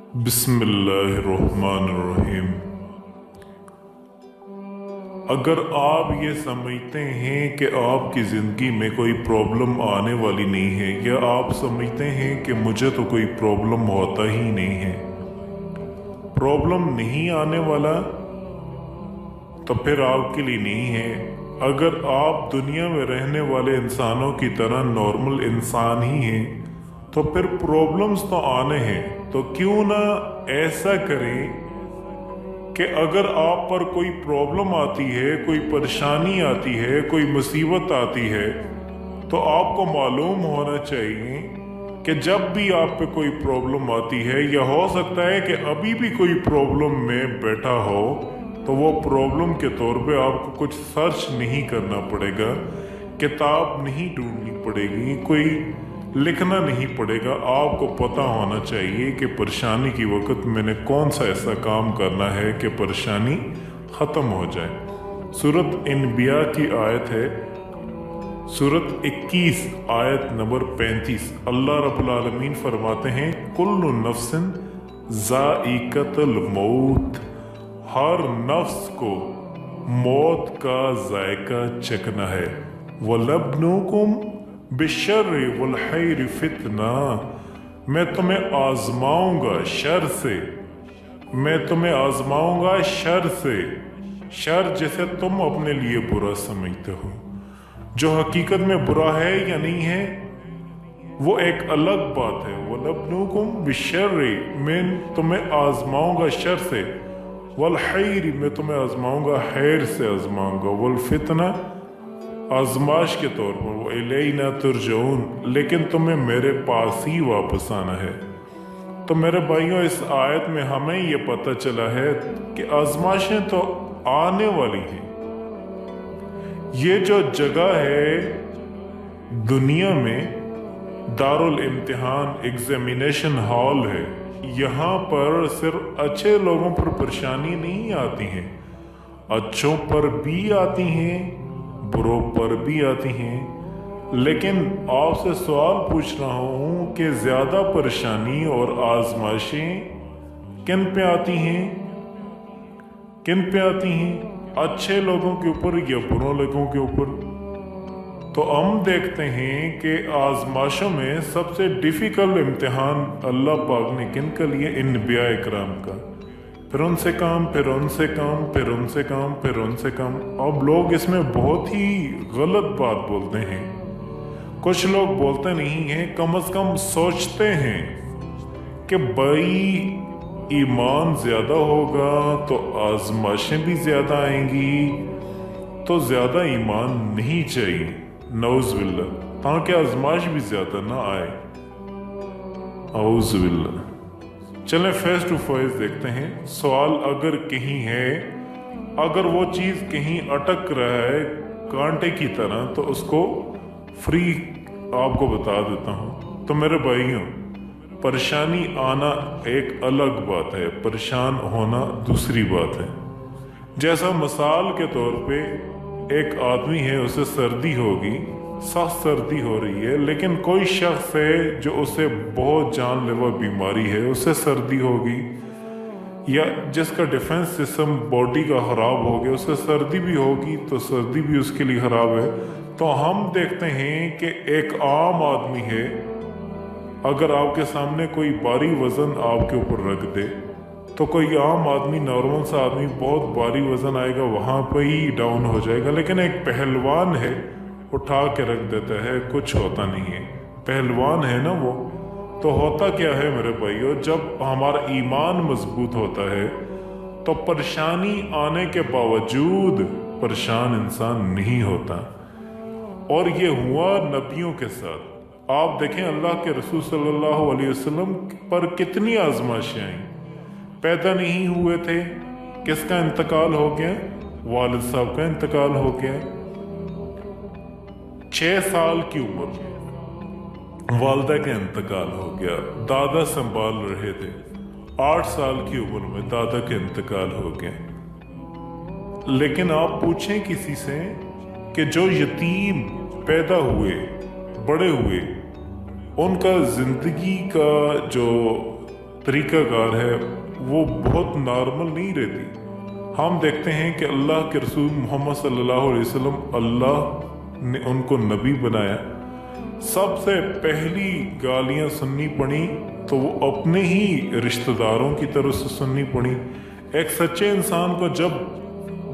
बिस्मिल्लाहिर्रहमानिर्रहीम। अगर आप ये समझते हैं कि आपकी ज़िंदगी में कोई प्रॉब्लम आने वाली नहीं है, या आप समझते हैं कि मुझे तो कोई प्रॉब्लम होता ही नहीं है, प्रॉब्लम नहीं आने वाला, तो फिर आपके लिए नहीं है। अगर आप दुनिया में रहने वाले इंसानों की तरह नॉर्मल इंसान ही हैं, तो फिर प्रॉब्लम्स तो आने हैं। तो क्यों ना ऐसा करें कि अगर आप पर कोई प्रॉब्लम आती है, कोई परेशानी आती है, कोई मुसीबत आती है, तो आपको मालूम होना चाहिए कि जब भी आप पे कोई प्रॉब्लम आती है, या हो सकता है कि अभी भी कोई प्रॉब्लम में बैठा हो, तो वो प्रॉब्लम के तौर पे आपको कुछ सर्च नहीं करना पड़ेगा, किताब नहीं ढूंढनी पड़ेगी, कोई लिखना नहीं पड़ेगा। आपको पता होना चाहिए कि परेशानी की वक्त मैंने कौन सा ऐसा काम करना है कि परेशानी ख़त्म हो जाए। सूरत अनबिया की आयत है, सूरत 21 आयत नंबर 35। अल्लाह रब्बुल आलमीन फरमाते हैं, कुल्लु नफ्सिन ज़ाइक़तुल मौत, हर नफ्स को मौत का जायका चखना है। वलब्नुकुम बिश्शर्रि वल खैरि फितना, मैं तुम्हें आजमाऊंगा शर से, मैं तुम्हें आजमाऊंगा शर से। शर जैसे तुम अपने लिए बुरा समझते हो, जो हकीकत में बुरा है या नहीं है वो एक अलग बात है। वलब्नुकुम बिश्शर्रि, मैं तुम्हें आजमाऊंगा शर से, वल खैरि, मैं तुम्हें आजमाऊंगा खैर से आजमाऊंगा, वल फितना, आजमाश के तौर पर, वो इलैना तुरजऊन, लेकिन तुम्हें मेरे पास ही वापस आना है। तो मेरे भाइयों, इस आयत में हमें ये पता चला है कि आजमाशें तो आने वाली हैं। ये जो जगह है दुनिया में, दारुल इम्तिहान एग्जामिनेशन हॉल है, यहाँ पर सिर्फ अच्छे लोगों पर परेशानी नहीं आती हैं, अच्छों पर भी आती हैं, बुरों पर भी आती हैं। लेकिन आपसे सवाल पूछ रहा हूं कि ज्यादा परेशानी और आजमाइशें किन पे आती हैं, किन पे आती हैं, अच्छे लोगों के ऊपर या बुरों लोगों के ऊपर? तो हम देखते हैं कि आजमाइशों में सबसे डिफिकल्ट इम्तिहान अल्लाह पाक ने किन का लिए? अनबिया इकराम का। फिर उनसे काम, फिर उनसे काम, फिर उनसे काम, फिर उनसे काम। अब लोग इसमें बहुत ही गलत बात बोलते हैं। कुछ लोग बोलते नहीं हैं, कम से कम सोचते हैं कि भाई ईमान ज्यादा होगा तो आजमाइशें भी ज्यादा आएंगी, तो ज्यादा ईमान नहीं चाहिए, नऊज़ुबिल्लाह, ताकि आजमाइश भी ज्यादा ना आए, औज़ुबिल्लाह। चलें फेस टू फेस देखते हैं। सवाल अगर कहीं है, अगर वो चीज़ कहीं अटक रहा है कांटे की तरह, तो उसको फ्री आपको बता देता हूँ। तो मेरे भाइयों, परेशानी आना एक अलग बात है, परेशान होना दूसरी बात है। जैसा मिसाल के तौर पे एक आदमी है, उसे सर्दी होगी, सख्त सर्दी हो रही है, लेकिन कोई शख्स है जो उसे बहुत जानलेवा बीमारी है, उसे सर्दी होगी, या जिसका डिफेंस सिस्टम बॉडी का ख़राब हो गया, उसे सर्दी भी होगी, तो सर्दी भी उसके लिए ख़राब है। तो हम देखते हैं कि एक आम आदमी है, अगर आपके सामने कोई भारी वज़न आपके ऊपर रख दे, तो कोई आम आदमी, नॉर्मल सा आदमी, बहुत भारी वज़न आएगा, वहाँ पर ही डाउन हो जाएगा। लेकिन एक पहलवान है, उठा के रख देता है, कुछ होता नहीं है, पहलवान है ना वो। तो होता क्या है मेरे भाइयों, जब हमारा ईमान मजबूत होता है तो परेशानी आने के बावजूद परेशान इंसान नहीं होता। और ये हुआ नबियों के साथ। आप देखें, अल्लाह के रसूल सल्लल्लाहु अलैहि वसल्लम पर कितनी आजमाइशें आई। पैदा नहीं हुए थे, किसका इंतकाल हो गया? वालिद साहब का इंतकाल हो गया। 6 साल की उम्र में वालदा का इंतकाल हो गया, दादा संभाल रहे थे। 8 साल की उम्र में दादा का इंतकाल हो गया। लेकिन आप पूछें किसी से कि जो यतीम पैदा हुए, बड़े हुए, उनका जिंदगी का जो तरीका कार है वो बहुत नॉर्मल नहीं रहती। हम देखते हैं कि अल्लाह के रसूल मोहम्मद सल्लल्लाहु अलैहि वसल्लम, अल्लाह ने उनको नबी बनाया, सबसे पहली गालियां सुननी पड़ी तो वो अपने ही रिश्तेदारों की तरफ से सुननी पड़ी। एक सच्चे इंसान को जब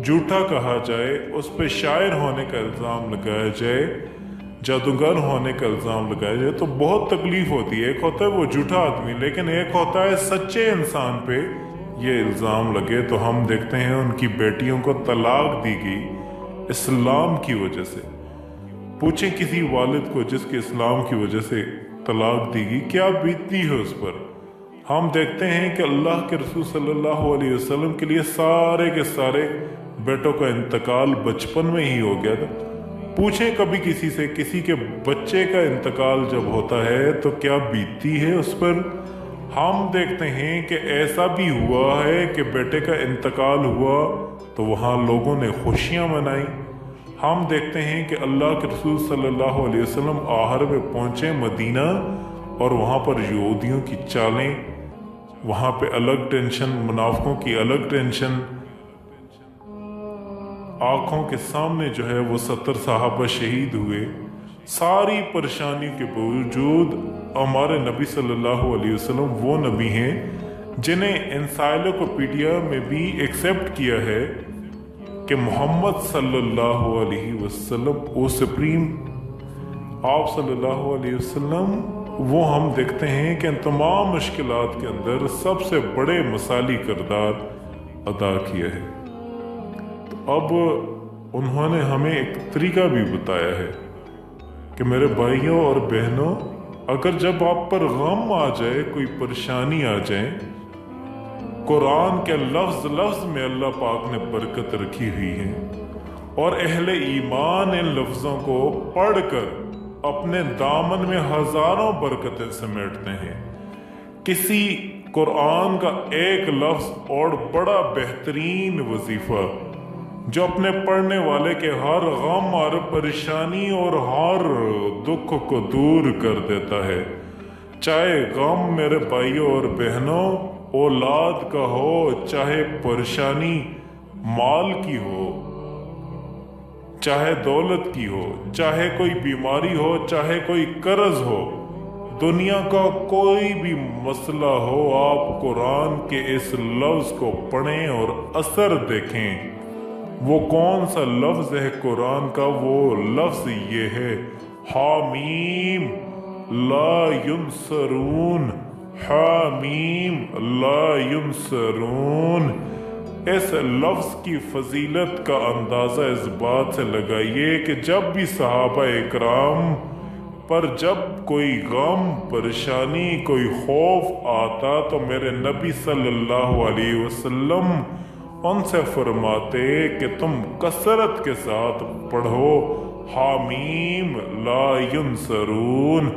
झूठा कहा जाए, उस पे शायर होने का इल्ज़ाम लगाया जाए, जादूगर होने का इल्ज़ाम लगाया जाए तो बहुत तकलीफ होती है। एक होता है वो झूठा आदमी, लेकिन एक होता है सच्चे इंसान पे ये इल्ज़ाम लगे। तो हम देखते हैं उनकी बेटियों को तलाक दी गई इस्लाम की वजह से। पूछें किसी वालिद को जिसके इस्लाम की वजह से तलाक दी गई, क्या बीतती है उस पर। हम देखते हैं कि अल्लाह के रसूल सल्लल्लाहु अलैहि वसल्लम के लिए सारे के सारे बेटों का इंतकाल बचपन में ही हो गया था। पूछें कभी किसी से, किसी के बच्चे का इंतकाल जब होता है तो क्या बीतती है उस पर। हम देखते हैं कि ऐसा भी हुआ है कि बेटे का इंतकाल हुआ तो वहाँ लोगों ने खुशियाँ मनाई। हम देखते हैं कि अल्लाह के रसूल सल्लल्लाहु अलैहि वसल्लम आहर में पहुँचे मदीना, और वहाँ पर यहूदियों की चालें, वहाँ पे अलग टेंशन, मुनाफिकों की अलग टेंशन। आँखों के सामने जो है वो 70 सहाबा शहीद हुए। सारी परेशानियों के बावजूद हमारे नबी सल्लल्लाहु अलैहि वसल्लम वो नबी हैं जिन्हें एनसाइक्लोपीडिया में भी एक्सेप्ट किया है कि मोहम्मद सल्लल्लाहु अलैहि वसल्लम वो सुप्रीम, आप सल्लल्लाहु अलैहि वसल्लम वो हम देखते हैं कि इन तमाम मुश्किलात के अंदर सबसे बड़े मसाली किरदार अदा किया है। तो अब उन्होंने हमें एक तरीका भी बताया है कि मेरे भाइयों और बहनों, अगर जब आप पर गम आ जाए, कोई परेशानी आ जाए, कुरान के लफ्ज लफ्ज में अल्लाह पाक ने बरकत रखी हुई है, और अहले ईमान इन लफ्जों को पढ़कर अपने दामन में हजारों बरकतें समेटते हैं। किसी कुरान का एक लफ्ज और बड़ा बेहतरीन वजीफा जो अपने पढ़ने वाले के हर गम, हर परेशानी और हर दुख को दूर कर देता है। चाहे गम मेरे भाइयों और बहनों औलाद का हो, चाहे परेशानी माल की हो, चाहे दौलत की हो, चाहे कोई बीमारी हो, चाहे कोई कर्ज हो, दुनिया का कोई भी मसला हो, आप कुरान के इस लफ्ज को पढ़ें और असर देखें। वो कौन सा लफ्ज है कुरान का? वो लफ्ज ये है, हामीम ला युनसरून, हामीम ला युनसरून। इस लफ्ज की फजीलत का अंदाजा इस बात से लगाइए कि जब भी सहाबा इकराम पर जब कोई गम, परेशानी, कोई खौफ आता तो मेरे नबी सल्लल्लाहु अलैहि वसल्लम उनसे फरमाते कि तुम कसरत के साथ पढ़ो हामीम ला युनसरून,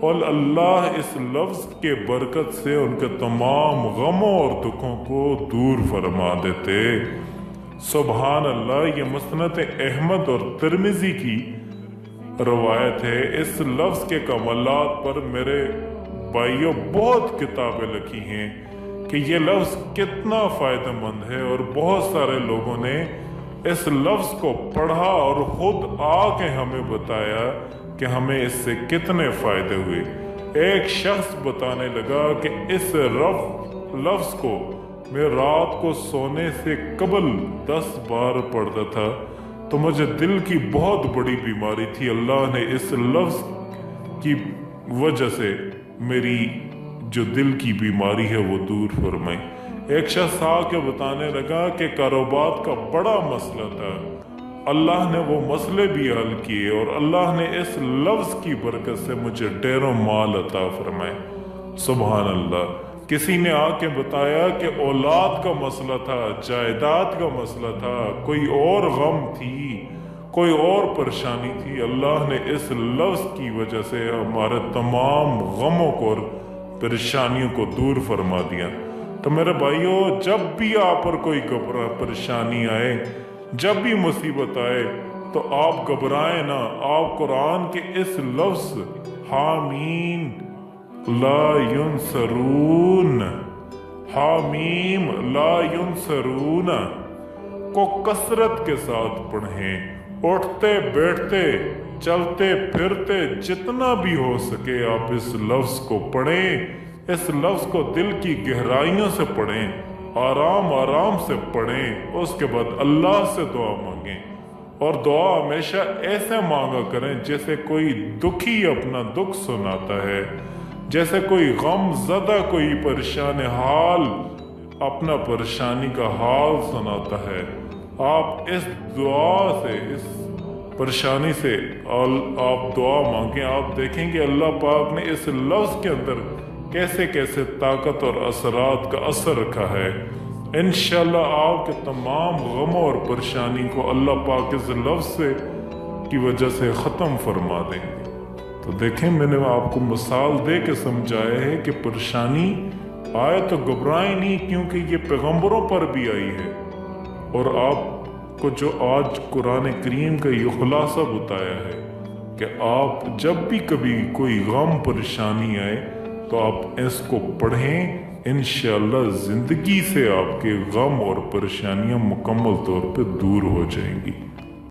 और अल्लाह इस लफ्ज के बरकत से उनके तमाम गमों और दुखों को दूर फरमा देते। सुभान अल्लाह। ये मुस्नद अहमद और तिरमिजी की रवायत है। इस लफ्ज के कमालात पर मेरे भाइयों बहुत किताबें लिखी हैं कि ये लफ्ज कितना फायदेमंद है, और बहुत सारे लोगों ने इस लफ्ज को पढ़ा और खुद आके हमें बताया कि हमें इससे कितने फायदे हुए। एक शख्स बताने लगा कि इस लफ्ज को मैं रात को सोने से कबल 10 बार पढ़ता था, तो मुझे दिल की बहुत बड़ी बीमारी थी। अल्लाह ने इस लफ्ज की वजह से मेरी जो दिल की बीमारी है वो दूर फरमाई। एक शख्स आके बताने लगा कि कारोबार का बड़ा मसला था, अल्लाह ने वो मसले भी हल किए, और अल्लाह ने इस लफ्ज की बरकत से मुझे ढेरों माल अता फरमाए। सुभान अल्लाह। किसी ने आके बताया कि औलाद का मसला था, जायदाद का मसला था, कोई और गम थी, कोई और परेशानी थी, अल्लाह ने इस लफ्ज की वजह से हमारे तमाम गमों को और परेशानियों को दूर फरमा दिया। तो मेरे भाइयों, जब भी आप पर कोई परेशानी आए, जब भी मुसीबत आए, तो आप घबराएं ना। आप कुरान के इस लफ्ज हामीन ला युनसरून, हामीम ला युनसरून को कसरत के साथ पढ़ें। उठते बैठते चलते फिरते जितना भी हो सके आप इस लफ्ज को पढ़ें। इस लफ्ज को दिल की गहराइयों से पढ़ें, आराम आराम से पढ़ें। उसके बाद अल्लाह से दुआ मांगें और दुआ हमेशा ऐसे मांगा करें जैसे कोई दुखी अपना दुख सुनाता है, जैसे कोई गम ज़दा कोई परेशान हाल अपना परेशानी का हाल सुनाता है। आप इस दुआ से, इस परेशानी से आप दुआ मांगें। आप देखेंगे अल्लाह पाक ने इस लफ्ज़ के अंदर कैसे कैसे ताकत और असरात का असर रखा है। इंशाअल्लाह आपके तमाम गमों और परेशानी को अल्लाह पाक इस लफ्ज़ से की वजह से ख़त्म फरमा देंगे। तो देखें, मैंने आपको मिसाल दे के समझाया है कि परेशानी आए तो घबराएं नहीं, क्योंकि ये पैगंबरों पर भी आई है। और आपको जो आज कुरान करीम का ये खुलासा बताया है कि आप जब भी कभी कोई गम परेशानी आए तो आप इसको पढ़ें। इंशाअल्लाह ज़िंदगी से आपके गम और परेशानियां मुकम्मल तौर पे दूर हो जाएंगी।